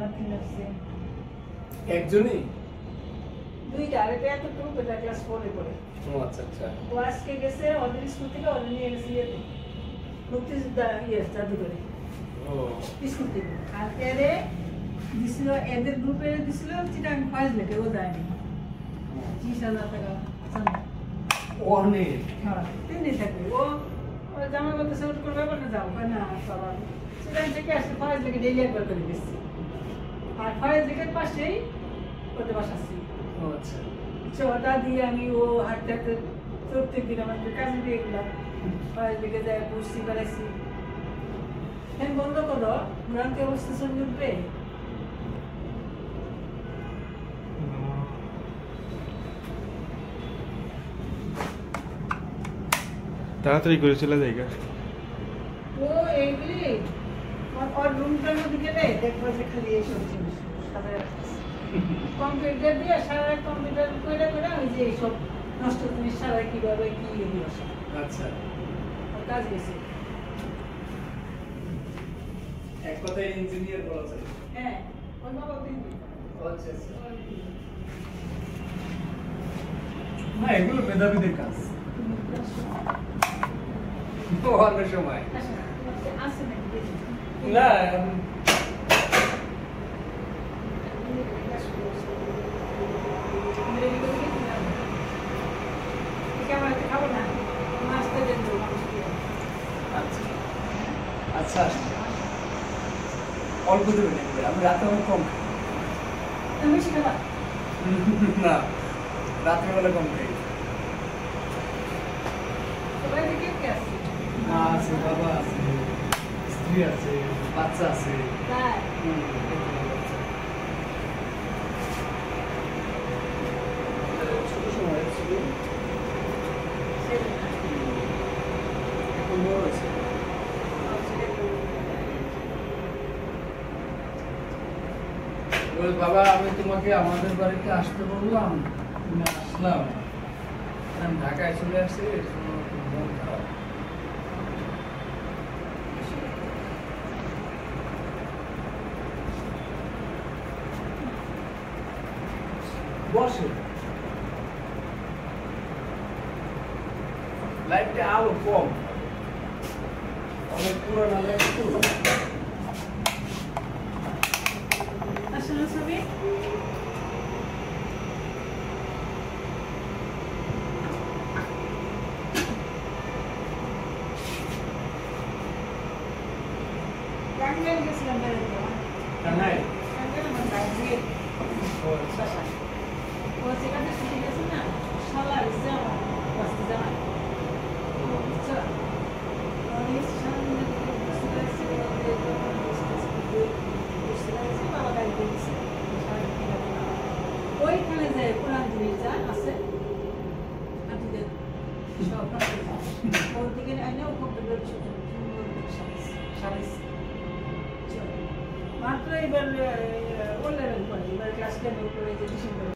নাতি আসছে একজনই দুইটা আরেকটা এত গ্রুপ এটা ক্লাস 4 এ পড়ে ও আচ্ছা আচ্ছা ও আজকে গেছে ওদের স্কুল থেকে ওদের নিয়ে গেছে ইয়েতে মুক্তিযোদ্ধা জাদুঘরে ও স্কুল থেকে আর এরে দিছিল এদের গ্রুপে দিছিল চিটাং ফাইজ লেখে ও দেয়নি 30,000 টাকা চান্দা অনেক হ্যাঁ 3 দিন থাকবে ও জামা বলতেছে ওর কোনো ব্যাপার না যাও না সবার চিটাং থেকে আসছে ফাইজ লেখে ডেইলি একবার করে দিচ্ছি আর ফাইজ লেখের পাশেই ওদের বাসা ছিল ও আচ্ছা চটা দিয়ে আমি ও হাঁটতে হাঁটতে প্রত্যেক দিন আমাকে কাজে দিয়ে গেলাম ফাইজ লেখে যায় বসছি বেড়াইছি ফ্যান বন্ধ করো মুরানকে অবস্থা সঙ্গে উঠবে তাড়াতাড়ি করে চলে যাইগা ও এইগুলি ওর রুমটার মধ্যে গেলে দেখবো যে খালি এইসব জিনিস কম্পিউটার দিয়ে সারা কম্পিউটার করে করে ওই যে এইসব নষ্ট জিনিস সারা কিভাবে কি এগুলো আচ্ছা ওর কাজ গেছে এক কথায় ইঞ্জিনিয়ার বলা যায় হ্যাঁ ওই বাবা দিন আচ্ছা আচ্ছা না এগুলো মেধাবীদের কাজ অনেক সময় আসে নাকি না খাবো না মাছটা দেন আচ্ছা আচ্ছা অল্প দেবেন আমি রাতে অনেক কম খাই বেশি খাবার না রাত্রেবেলা কম খাই সবাই থেকে কে আসছে মা আছে বাবা আছে স্ত্রী আছে বাচ্চা আছে তাই ছোট সময় ছিল এখন বড় হয়েছে বাবা আমি তোমাকে আমাদের বাড়িতে আসতে বললাম তুমি আসলাম আমি ঢাকায় চলে আসছি এর জন্য খুব মন খারাপ বসে লাইটটা আলো কম অনেক পুরানো লাইট তো আসলে ছবি টাঙ্গাইল গেছিলাম বেড়াতে টাঙ্গাইল টাঙ্গাইল আমার বাইরে ও আচ্ছা বাসা ও যেখানে ছুটি গেছে না শালা এসে আমার বসতে জানায় বুঝছো অনেক সামনে থেকে বসতে লাগছে বাবা গাড়িতে গেছে ওইখানে যে পুরান জিনিস যা আছে হাতিদের সব ওর দিকে আইনে ও খুব মাত্র এবার ও লেভেল করে এবার ক্লাস লেভেল করে যে ডিসেম্বর